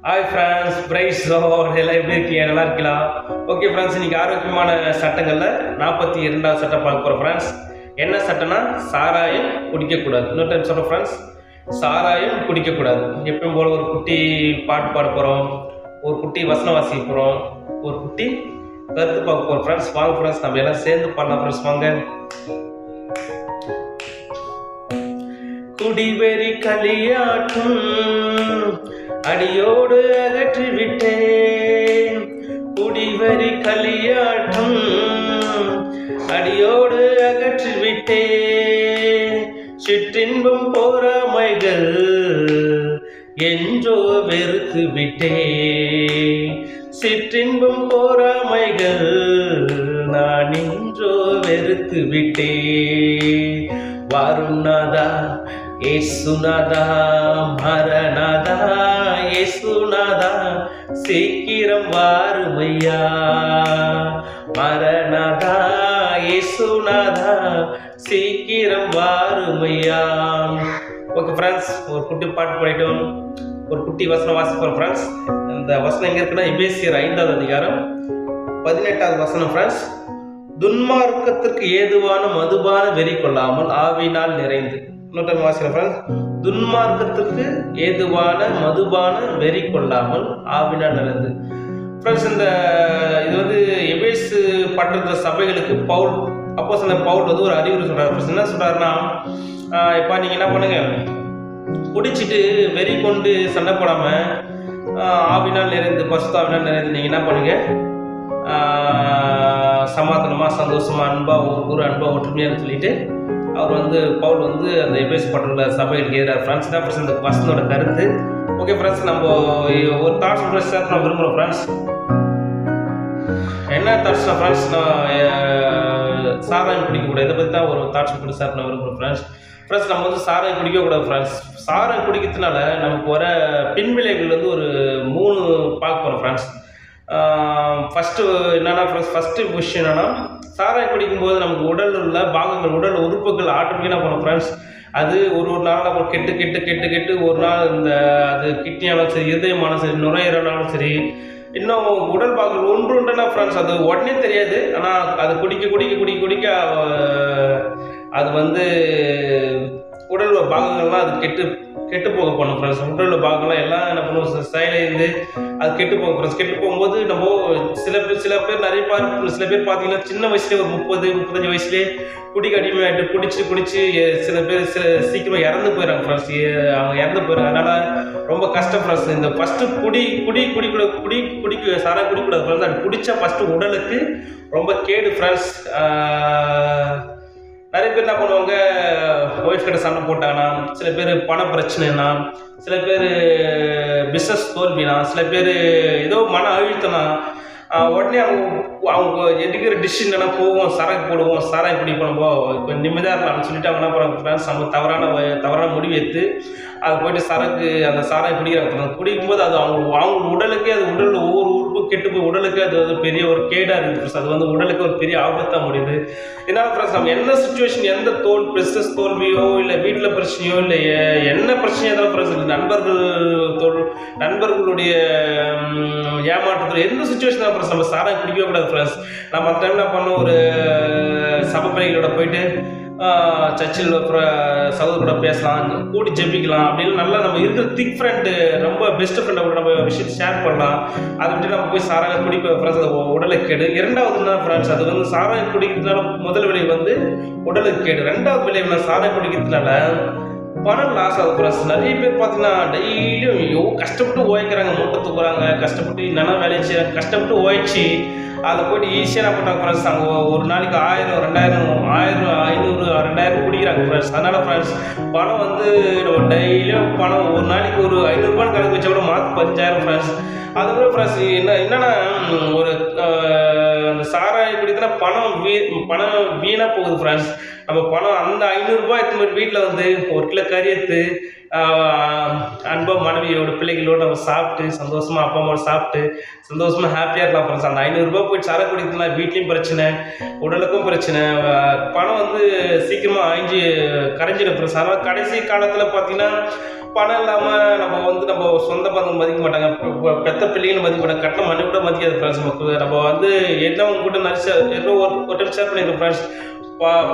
Hi friends, price Lord. எல்லாம் எப்படி இருக்கீங்க? நல்லா இருக்கலாம். ஓகே ஃப்ரெண்ட்ஸ், இன்னைக்கு ஆரோக்கியமான சட்டங்களில் 42வது சட்டம் பார்க்க போகிறோம் ஃப்ரெண்ட்ஸ். என்ன சட்டம்னா சாராயம் குடிக்கக்கூடாது. இன்னொரு டைம் சொல்கிறோம் ஃப்ரெண்ட்ஸ், சாராயம் குடிக்கக்கூடாது. எப்பயும் போல் ஒரு குட்டி பாட்டு பாட போகிறோம், ஒரு குட்டி வசனம் வாசிக்க போகிறோம், ஒரு குட்டி கருத்து பார்க்க போகிறோம் ஃப்ரெண்ட்ஸ். வாங்க ஃப்ரெண்ட்ஸ், நம்ம எல்லாம் சேர்ந்து பண்ணலாம் ஃப்ரெண்ட்ஸ். வாங்க. குடிவெறி களியாட்டும் அடியோடு அகற்றி விட்டேன். குடிவெறி களியாட்டும் அடியோடு அகற்றி விட்டேன். சிற்றின்பம் போராமைகள் என்றோ வெறுத்து விட்டேன். சிற்றின்பம் போராமைகள் நான் என்றோ வெறுத்து விட்டேன். வாருநாதா ஏசுநாதா, மரணாதா ஏசுநாதா, சீக்கிரம் வாருமையா. மரணாதா ஏசுநாதா, சீக்கிரம் வாருமையா. ஓகே ஃப்ரெண்ட்ஸ், ஒரு குட்டி பாட்டு பாடிட்டோம், ஒரு குட்டி வசனம் வாசிப்போம் ஃப்ரெண்ட்ஸ். இந்த வசனம் எங்கே இருக்குன்னா எபேசியர் 5வது அதிகாரம் 18வது வசனம் ஃப்ரெண்ட்ஸ். துன்மார்க்கத்திற்கு ஏதுவான மதுபான வெறி கொள்ளாமல் ஆவினால் நிறைந்து. இன்னொரு வாசிக்கிறேன் ஃப்ரெண்ட்ஸ். துன்மார்க்கத்திற்கு ஏதுவான மதுபான வெறி கொள்ளாமல் ஆவினால் நிறைந்து. ஃப்ரெண்ட்ஸ், இது வந்து எபேசு பட்டண சபைகளுக்கு பவுல், அப்போஸ்தலன் பவுல் வந்து ஒரு அறிவுரை சொல்றாரு ஃப்ரெண்ட்ஸ். என்ன சொல்றாருன்னா, இப்போ நீங்கள் என்ன பண்ணுங்க, குடிச்சிட்டு வெறி கொண்டு சண்டை போடாம ஆவினால் நிறைந்து, பசுத்தாவினால் நிறைந்து நீங்கள் என்ன பண்ணுங்க, சமாதானமா சந்தோஷமா அன்பா ஒரு அன்பா ஒற்றுமையான்னு சொல்லிட்டு அவர் வந்து பவுல் வந்து அந்த எபேசு பட்டண சபைகளுக்கு எதிராக ஃப்ரெண்ட்ஸ் தான் ஃப்ரெண்ட்ஸ் இந்த வசனோட கருத்து. ஓகே ஃப்ரெண்ட்ஸ், நம்ம ஒரு தாட்ஸ் ஃப்ரெண்ட்ஸ் நான் விரும்புகிறோம் ஃப்ரெண்ட்ஸ். என்ன தாட்ஸ்னா ஃப்ரெண்ட்ஸ், நான் சாராயம் குடிக்கக்கூடாது. இதை பற்றி தான் ஒரு தாட்ஸ் கூட சார் நான் விரும்புகிறேன் ஃப்ரெண்ட்ஸ். ஃப்ரெண்ட்ஸ், நம்ம வந்து சாராயம் குடிக்கக்கூடாது ஃப்ரெண்ட்ஸ். சாராயம் குடிக்கிறதுனால நமக்கு வர பின்விளைவுகள் வந்து ஒரு 3 பார்க்க போகிறோம் ஃப்ரெண்ட்ஸ். ஃபஸ்ட்டு என்னென்னா ஃப்ரெண்ட்ஸ், ஃபஸ்ட்டு விஷயம் என்னென்னா, சாராயம் குடிக்கும்போது நமக்கு உடலில் உள்ள பாகங்கள், உடல் உறுப்புகள் ஆட்டோமேட்டிக்காக போகணும் ஃப்ரெண்ட்ஸ். அது ஒரு நாள் நம்ம கெட்டு கெட்டு கெட்டு கெட்டு ஒரு நாள் அது கிட்னியாலும் சரி, இதயமானாலும் சரி, நுரையீரலாலும் சரி, இன்னும் உடல் பாகங்கள் ஒன்றுன்னா ஃப்ரெண்ட்ஸ் அது உடனே தெரியாது. ஆனால் அது குடிக்க குடிக்க குடிக்க குடிக்க அது வந்து உடல் பாகங்கள்லாம் அது கெட்டு போக போகணும் ஃப்ரெண்ட்ஸ். உடல் பாகங்கள்லாம் எல்லாம் என்ன பண்ணுவோம், செயலேருந்து அது கெட்டு போகும் ஃப்ரெண்ட்ஸ். கெட்டு போகும்போது நம்ம சில பேர் நிறைய சில பேர் பார்த்தீங்கன்னா சின்ன வயசுலேயே ஒரு 30-35 வயசுலேயே குடிக்க அடிமையாகிட்டு குடிச்சு சில பேர் சீக்கிரமாக இறந்து போயிடறாங்க ஃப்ரெண்ட்ஸ். அவங்க இறந்து போயிடறாங்க. அதனால் ரொம்ப கஷ்டம் ஃப்ரெண்ட்ஸ். இந்த ஃபஸ்ட்டு குடிக்க சாராயம் குடிக்கூடாது ஃப்ரெண்ட்ஸ். அது குடித்தா ஃபஸ்ட்டு உடலுக்கு ரொம்ப கேடு ஃப்ரெண்ட்ஸ். நிறைய பேர் என்ன பண்ணுவாங்க, ஒய்ஃப் கிட்ட சண்டை போட்டாங்கன்னா, சில பேர் பண பிரச்சனைனா, சில பேர் பிஸ்னஸ் தோல்வினா, சில பேர் ஏதோ மன அழுத்தனா, உடனே அவங்க எடுக்கிற டிசிஷன் என்ன, போவோம் சரக்கு போடுவோம், சாராயம் குடிப்போம், கொஞ்சம் நிம்மதியாக இருக்கலாம்னு சொல்லிட்டு அவங்க என்ன பண்ணுறாங்க ஃப்ரெண்ட்ஸ், நம்ம தவறான முடிவு எடுத்து அது போய்ட்டு அந்த சாராயம் குடிக்கிறாங்க. குடிக்கும்போது அது அவங்க உடலுக்கே, அது உடலில் ஒவ்வொரு உறுப்பு கெட்டு போய் உடலுக்கு அது பெரிய ஒரு கேடாக இருக்குது ஃப்ரெண்ட்ஸ். அது வந்து உடலுக்கு ஒரு பெரிய ஆபத்தாக முடியுது. இதனால் ஃப்ரெண்ட்ஸ், நம்ம என்ன சுச்சுவேஷன், எந்த பிஸ்னஸ் தோல்வியோ இல்லை வீட்டில் பிரச்சனையோ இல்லை என்ன பிரச்சனையோ இருந்தாலும் ஃப்ரெண்ட்ஸ், நண்பர்களுடைய ஏமாற்றத்தில் எந்த சுச்சுவேஷன் தான் ஃப்ரெண்ட்ஸ், நம்ம சாராயம் குடிக்கவே கூடாது ஃப்ரெண்ட்ஸ். நம்ம அந்த டைம் என்ன பண்ணோம், ஒரு சபைகளோட போயிட்டு சர்ச்சில் சகோதர கூட பேசலாம், கூடி ஜெபிக்கலாம், அப்படின்னு நல்லா நம்ம இருக்கிற திக் ஃப்ரெண்டு, ரொம்ப பெஸ்ட் ஃப்ரெண்டை கூட நம்ம விஷயத்தை ஷேர் பண்ணலாம். அதை விட்டு நம்ம போய் சாராயம் குடிக்க ஃப்ரெண்ட்ஸ், அது உடலுக்கு கேடு. இரண்டாவதுன்னா ஃப்ரெண்ட்ஸ், அது வந்து சாராயம் குடிக்கிறதுனால முதல் விளைவு வந்து உடலுக்கு கேடு. ரெண்டாவது விளைவுனா சாராயம் குடிக்கிறதுனால பணம் லாஸ் ஆகுது ஃப்ரெண்ட்ஸ். நிறைய பேர் பார்த்தீங்கன்னா டெய்லியும் கஷ்டப்பட்டு ஓய்க்கிறாங்க, மூட்டை தூக்குறாங்க, கஷ்டப்பட்டு என்னென்ன வேலையை செய்கிறாங்க, கஷ்டப்பட்டு ஓய்ச்சி அதை போய்ட்டு ஈஸியாக என்ன பண்ணுறாங்க ஃப்ரெண்ட்ஸ், அவங்க ஒரு நாளைக்கு 1000, 2000, 1000, 500, 2000 குடிக்கிறாங்க ஃப்ரெண்ட்ஸ். அதனால் ஃப்ரெண்ட்ஸ், பணம் வந்து நம்ம டெய்லியும் பணம் ஒரு நாளைக்கு ஒரு 500 கணக்கு வச்சா கூட மாதம் 15,000 ஃப்ரெண்ட்ஸ். அதுக்கப்புறம் ஃப்ரெண்ட்ஸ் என்னென்னா, ஒரு அந்த சாராயம் குடித்தனா பணம் வீணாக போகுது ஃப்ரெண்ட்ஸ். நம்ம பணம் அந்த 500 எடுத்து வீட்டில் வந்து 1 கிலோ கறி எடுத்து அன்பா மனைவியோட பிள்ளைகளோடு நம்ம சாப்பிட்டு சந்தோஷமாக அப்பா அம்மாவோட சாப்பிட்டு சந்தோஷமாக ஹாப்பியாக இருக்கலாம் ஃப்ரெண்ட்ஸ். அந்த 500 ரூபா போய் சரக்கு குடிக்கிறதுனா வீட்லேயும் பிரச்சனை, உடலுக்கும் பிரச்சனை, பணம் வந்து சீக்கிரமாக கரைஞ்சிடும் ஃப்ரெண்ட்ஸ். அதனால் கடைசி காலத்தில் பார்த்தீங்கன்னா பணம் இல்லாமல் நம்ம சொந்த பந்தம் மதிக்க மாட்டாங்க, பெத்த பிள்ளைகளும் மதிக்க மாட்டாங்க, கட்டின மணி கூட மதிக்காது ஃப்ரெண்ட்ஸ். நம்ம வந்து என்ன உங்க கூட நிறைய ஒரு டைம் ஷேர் பண்ணியிருக்கோம் ஃப்ரெண்ட்ஸ்.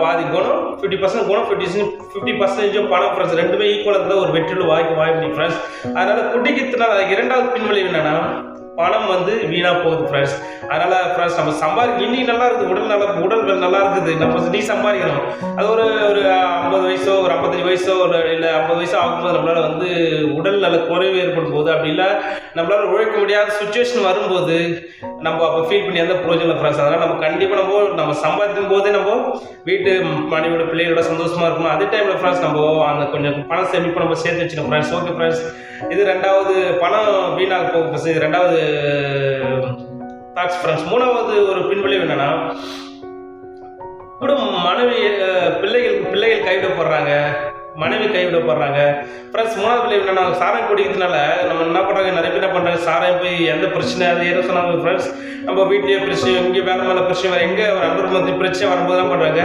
பாதி குணம் 50% குணம் 50% பணம் ஃப்ரெண்ட்ஸ். ரெண்டுமே ஈக்குவலாக இருந்தால் ஒரு வெற்றியில் வாய்ப்பு முடியும் ஃப்ரெண்ட்ஸ். அதனால் குடிக்கிறதுனால இரண்டாவது பின்விளைவு என்னன்னா பணம் வந்து வீணாக போகுது ஃப்ரெண்ட்ஸ். அதனால் ஃப்ரெண்ட்ஸ் நம்ம இன்னைக்கு நல்லா இருக்குது, உடல் நல்லா இருக்குது, நீ சம்பாதிக்கணும். அது ஒரு 50 வயசோ ஒரு 55 வயசோ இல்லை 50 வயசோ ஆகும்போது நம்மளால் வந்து உடல் நல்ல குறைவு ஏற்படும் போது, அப்படி இல்லை நம்மளால் உழைக்க முடியாத சுச்சுவேஷன் வரும்போது நம்ம அப்போ ஃபீல் பண்ணி எந்த பிரயோஜனம் ஃப்ரெண்ட்ஸ். அதனால் நம்ம கண்டிப்பாக நம்ம சம்பாதிக்கும் போதே நம்ம வீட்டு மனைவியோட பிள்ளைகளோட சந்தோஷமாக இருக்கணும். அதே டைமில் ஃப்ரெண்ட்ஸ் நம்ம அந்த கொஞ்சம் பணம் சேமிப்பு நம்ம சேர்த்து வச்சுக்கணும் ஃப்ரெண்ட்ஸ். ஓகே ஃப்ரெண்ட்ஸ், இது ரெண்டாவது பணம் வீணாக போகும். இது ரெண்டாவது தாட்ஸ் ஃப்ரெண்ட்ஸ். மூணாவது ஒரு பின்விளைவு என்னன்னா குடும்பம் மனைவி பிள்ளைகள் கைவிடப்படுறாங்க, மனைவி கைவிடப்படுறாங்க ஃப்ரெண்ட்ஸ். மூணாவது பிள்ளை என்னன்னா சாராயம் குடிக்கிறதுனால நம்ம என்ன பண்ணுறாங்க, நிறைய பேர் என்ன பண்ணுறாங்க, சாராயம் போய் எந்த பிரச்சனை அது ஏதோ சொன்னாங்க ஃப்ரெண்ட்ஸ். நம்ம வீட்லேயே பிரச்சனை, இங்கே வேலை மேலே பிரச்சனை, வேறு எங்கே ஒரு அன்பர் மந்தி பிரச்சனை வரும்போது என்ன பண்ணுறாங்க,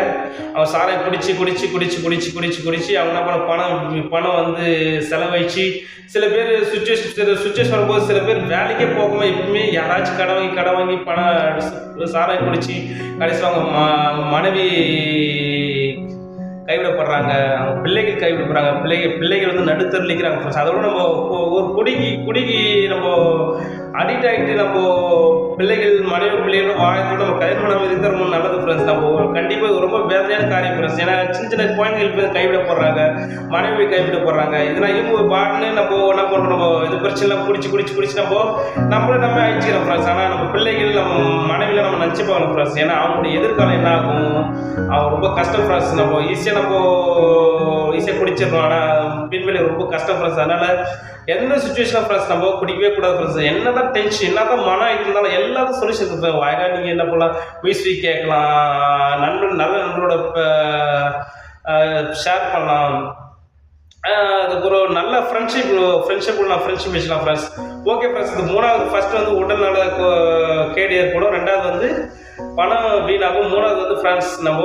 அவன் சாராயம் குடிச்சு அவங்க என்ன பண்ண பணம் வந்து செலவழிச்சு சில பேர் சுச்சுவேஷன் வரும்போது சில பேர் வேலைக்கே போகாம எப்பவுமே யாராச்சும் கடன் வாங்கி பணம் சாராயம் குடிச்சு கடைசி அவங்க மனைவி கைவிடப்படுறாங்க, அவங்க பிள்ளைகள் கைவிடப்படுறாங்க, பிள்ளைகள் வந்து நடுத்தருள் நிற்கிறாங்க ஃப்ரெண்ட்ஸ். அதோட நம்ம ஒரு குடிக்கு நம்ம அடிக்ட் ஆகிட்டு நம்ம பிள்ளைகள் மனைவி பிள்ளைகளும் வாயத்தோடு நம்ம கல்யாணம் இருக்கிற நல்லது ஃப்ரெண்ட்ஸ். நம்ம கண்டிப்பாக ரொம்ப வேதனையான காரியம் ஃப்ரெண்ட்ஸ். ஏன்னா சின்ன குழந்தைகள் கைவிடப்படுறாங்க, மனைவி கைவிடப்படுறாங்க. இதெல்லாம் இவங்க பாட்டுன்னு நம்ம என்ன பண்ணுறோம், நம்ம இது பிரச்சனைலாம் குடிச்சு நம்ம அழிச்சிக்கிறோம் ஃப்ரெண்ட்ஸ். ஆனால் நம்ம பிள்ளைகள் நம்ம மனைவியில் நம்ம நினச்சி பார்க்கணும் ஃப்ரெண்ட்ஸ். ஏன்னா அவங்களுடைய எதிர்காலம் என்ன ஆகும், அவங்க ரொம்ப கஷ்டம் ஃப்ரெண்ட்ஸ். நம்ம ஈஸியாக குடிச்சிடணும், ஆனால் பின்வெளி ரொம்ப கஷ்டம் ஃப்ரெண்ட்ஸ். அதனால் எந்த சுச்சுவேஷனாக ஃப்ரெண்ட்ஸ் நம்ம குடிக்கவே கூடாது ஃப்ரெண்ட்ஸ். என்ன தான் டென்ஷன், என்ன தான் மனம் இருந்தாலும் எல்லாத்தையும் சொல்யூஷன் இருக்குது. வாய்க்காக நீங்கள் என்ன பண்ணலாம், மியூசிக் கேட்கலாம், நல்ல நண்பரோட ஷேர் பண்ணலாம், அதுக்கப்புறம் நல்ல ஃப்ரெண்ட்ஷிப் வச்சுக்கலாம் ஃப்ரெண்ட்ஸ். ஓகே ஃப்ரெண்ட்ஸ், இது மூணாவது. ஃபர்ஸ்ட் வந்து உடல் நல கேடு ஏற்படும், ரெண்டாவது வந்து பணம் வீணாகும், மூணாவது வந்து ஃப்ரெண்ட்ஸ் நம்ம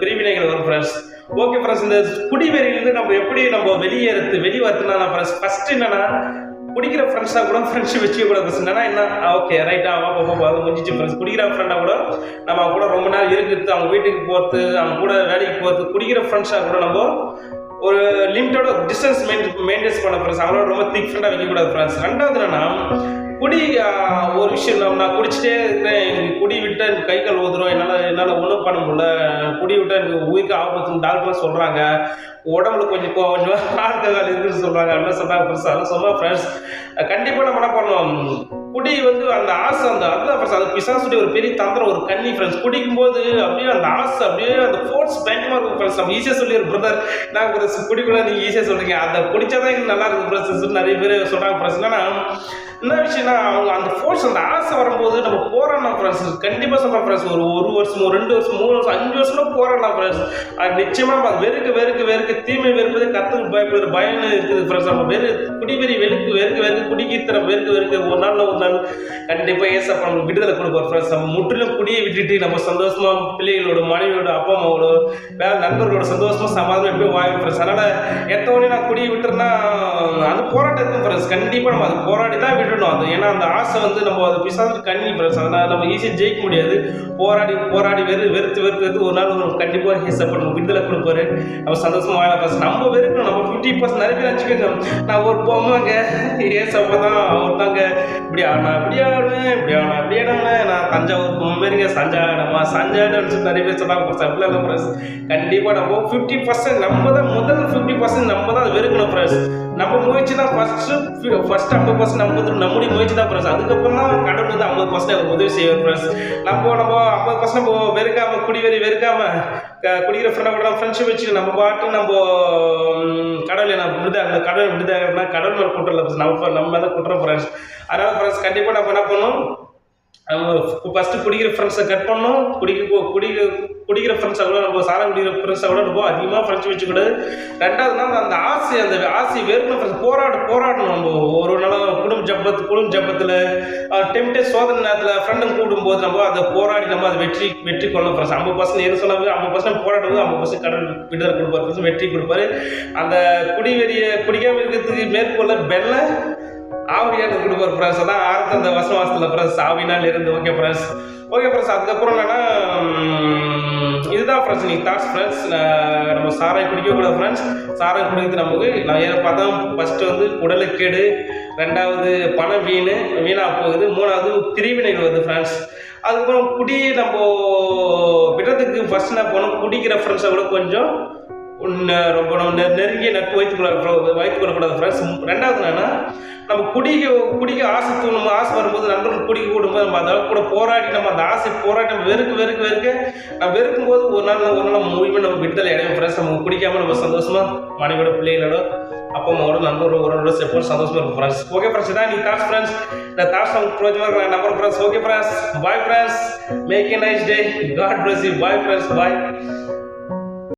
பிரிவினைகள் வரும் ஃப்ரெண்ட்ஸ். ஓகே ஃப்ரெண்ட்ஸ், இந்த குடிவெறியிலிருந்து நம்ம எப்படி வெளியே வரத்துனா ஃப்ரெண்ட்ஸ், ஃபர்ஸ்ட் என்னன்னா குடிக்கிற ஃப்ரெண்ட்ஸாக கூட ஃப்ரெண்ட்ஷிப் வச்சுக்க கூட என்னன்னா என்ன, ஓகே ரைட்டா அது முடிஞ்சிச்சு ஃப்ரெண்ட்ஸ். குடிக்கிற ஃப்ரெண்டாக கூட நம்ம கூட ரொம்ப நேரம் இருக்கிறது, அவங்க வீட்டுக்கு போகிறது, அவங்க கூட வேலைக்கு போகிறது, குடிக்கிற ஃப்ரெண்ட்ஸாக கூட நம்ம ஒரு லிமிட்டோட டிஸ்டன்ஸ் மெயின்டைன்ஸ் பண்ண ஃப்ரெண்ட்ஸ். அவங்களோட ரொம்ப திக் ஃப்ரெண்டாக வைக்கக்கூடாது ஃப்ரெண்ட்ஸ். ரெண்டாவது என்னன்னா ஒரு விஷயம், நான் குடிச்சிட்டே இருக்கிறேன், எனக்கு குடி விட்டால் எனக்கு கை கால் ஊதுரும், என்னால் ஒன்றும் பண்ண முடியல, குடி விட்டால் எனக்கு உயிருக்கு ஆபத்துன்னு டாக்டர்லாம் சொல்கிறாங்க, உடம்புல கொஞ்சம் ஆட்கள் இருக்குன்னு சொல்கிறாங்க, என்ன சொல்கிறாங்க ஃப்ரெண்ட்ஸ். அதெல்லாம் சொன்னால் ஃப்ரெண்ட்ஸ் கண்டிப்பாக நம்ம என்ன பண்ணுவோம், குடி வந்து அந்த ஆசை அதுதான் ஃப்ரெண்ட்ஸ், அது பிசாசுடைய ஒரு பெரிய தந்திரம், ஒரு கண்ணி ஃப்ரெண்ட்ஸ். குடிக்கும்போது அப்படியே அந்த ஆசை அப்படியே அந்த ஃபோர்ஸ் பயங்கரமாக இருக்கும் ஃப்ரெண்ட்ஸ். நம்ம ஈஸியாக சொல்லிடுற பிரதர், நான் குடிக்கூட நீங்கள் ஈஸியாக சொல்கிறீங்க, அதை குடித்தாதான் எனக்கு நல்லா இருக்கும் ஃப்ரெண்ட்ஸ் நிறைய பேர் சொல்கிறாங்க ஃப்ரெண்ட்ஸ். என்னன்னா என்ன விஷயம்னா அவங்க அந்த ஃபோர்ஸ் அந்த ஆசை வரும்போது நம்ம போராடலாம் ஃப்ரெண்ட்ஸ். கண்டிப்பாக சொல்கிறேன் ஃப்ரெண்ட்ஸ், ஒரு வருஷம் 2 வருஷம் 3 வருஷம் 5 வருஷம் போராடலாம் ஃப்ரெண்ட்ஸ். அது நிச்சயமாக அது வெறுக்க தீமை வெறுப்பது கற்றுக்கு பயப்படுது பயன்னு இருக்குது ஃப்ரெண்ட்ஸ். நம்ம குடிவெறி வெறுக்க குடிக்கிற வெறுக்க ஒரு நாள் கண்டிப்பாக ஏசப்பா நமக்கு விடுதலை கொடுப்பார் ஃப்ரெண்ட்ஸ். நம்ம முற்றிலும் குடியை விட்டுட்டு நம்ம சந்தோஷமாக பிள்ளைகளோட மனைவியோட அப்பா அம்மாவோட வேலை நண்பர்களோட சந்தோஷமாக சமாதானம் எப்பயும் வாங்க ஃப்ரெண்ட்ஸ். அதனால் எத்தவொடனே நான் குடியை விட்டுருன்னா அது போராட்டம் இருக்கும் ஃப்ரெண்ட்ஸ். கண்டிப்பாக நம்ம அது போராடி தான் விடணும். அது ஏன்னா அந்த ஆசை வந்து நம்ம அது பிசாசு கண்ணி ஃப்ரெண்ட்ஸ். அதனால் நம்ம ஈஸியாக ஜெயிக்க முடியாது. போராடி வெறுத்து ஒரு நாள் கண்டிப்பாக ஏசப்பா நம்ம விடுதலை கொடுப்பாரு, நம்ம சந்தோஷமாக வாழ ஃப்ரெண்ட்ஸ். நம்ம வெறுக்கணும். நம்ம 50% நிறைய பேர் வச்சுக்கோங்க, நான் ஒரு போமாங்க ஏசப்பா தான் அவர் தாங்க இப்படி ஆடுவேன் நான் தஞ்சாவூர் போமாரிங்க சஞ்சாயிடம் நிறைய பேர் சொன்னாங்க அப்படிலாம் ஃப்ரெண்ட்ஸ். கண்டிப்பாக நம்ம 50% நம்ம தான் முதல் 50% நம்ம தான் அது வெறுக்கணும் ஃப்ரெண்ட்ஸ். நம்ம முயற்சி தான் ஃபர்ஸ்ட் 50% நம்முடைய முயற்சி தான் ஃப்ரெண்ட்ஸ். அதுக்கப்புறம் தான் கடவுள் வந்து 50% உதவி செய்வார் ஃப்ரெண்ட்ஸ். நம்ம 50% நம்ம வெறுக்காம வெறுக்காம குடிக்கிற ஃப்ரெண்டை கூட ஃப்ரெண்ட்ஷிப் வச்சுட்டு நம்ம பாட்டு நம்ம கடவுளை கடவுள் விடுதாங்கன்னா கடவுள் மேலே குற்றம் இல்லை, நம்ம தான் குற்றம் ஃப்ரெண்ட்ஸ். அதனால் ஃப்ரெண்ட்ஸ் கண்டிப்பாக நம்ம என்ன பண்ணணும், ஃபஸ்ட்டு குடிக்கிற ஃப்ரெண்ட்ஸை கட் பண்ணணும். குடிக்கிற ஃப்ரெண்ட்ஸை கூட நம்ம சாராயம் குடிக்கிற ஃப்ரெண்ட்ஸை கூட நம்ம அதிகமாக ஃப்ரெண்ட்ஸ் வச்சுக்கூடாது. 2வது நாள் அந்த ஆசை வெறுக்கணும் ஃப்ரெண்ட்ஸ். போராடணும். நம்ம ஒரு நாளும் குடும்ப ஜப்பத்தில் டெம்டே சோதனை நேரத்தில் ஃப்ரெண்டுங்க கூடும்போது நம்ம அதை போராடி நம்ம அதை வெற்றி கொள்ளணும் ஃப்ரெண்ட்ஸ். 50% எது சொன்னாலும் 50% போராடுவது 50% கடல் விடுதலை கொடுப்பாரு ஃப்ரெண்ட்ஸ், வெற்றி கொடுப்பாரு. அந்த குடிக்காமல் இருக்கிறதுக்கு மேற்கொள்ள ஆவியான கொடுப்பார் ஃப்ரெண்ட்ஸ். அதான் ஆரத்த அந்த வசனவாசத்தில் ஃப்ரெண்ட்ஸ் ஆவினால் இருந்து. Okay friends. அதுக்கப்புறம் என்னன்னா இதுதான் ஃப்ரெண்ட்ஸ் நீங்கள் தாட்ஸ் ஃப்ரெண்ட்ஸ். நம்ம சாராயம் குடிக்கக்கூடாது ஃப்ரெண்ட்ஸ். சாராயம் குடிக்கிறது நமக்கு நான் ஏன் பார்த்தா ஃபஸ்ட்டு வந்து உடலுக்கேடு, 2வது பணம் வீணாக போகுது, 3வது பிரிவினைகள் வருது ஃப்ரெண்ட்ஸ். அதுக்கப்புறம் நம்ம விடுறதுக்கு ஃபஸ்ட் என்ன போனோம், குடிக்கிற ஃப்ரெண்ட்ஸை கூட கொஞ்சம் ரொம்ப நெருங்கிய நட்பு வைத்துக்கொள்ளக்கூடாது ஃப்ரெண்ட்ஸ். 2வது என்னன்னா நம்ம குடிக்க ஆசை வரும்போது நண்பர்கள் குடிக்க கூடும்போது நம்ம அதை கூட போராடி நம்ம அந்த ஆசை போராடி நம்ம நம்ம வெறுக்கும்போது ஒரு நாள் மூலியமாக நம்ம விடுதலை அடையும் ஃப்ரெண்ட்ஸ். நம்ம குடிக்காமல் நம்ம சந்தோஷமாக மனைவியோட பிள்ளைகளோட அப்பா அம்மாவோட நண்பரோட உறவோட எப்போது சந்தோஷமாக இருக்கும் ஃப்ரெண்ட்ஸ். ஓகே ஃப்ரெண்ட்ஸ், இதான் நீங்கள் தாட்ஸ் ஃப்ரெண்ட்ஸ். இந்த தாட்ஸ் நமக்கு பிரோஜனமாக number friends. Okay friends, bye friends, make a nice day, God bless you, bye friends, bye.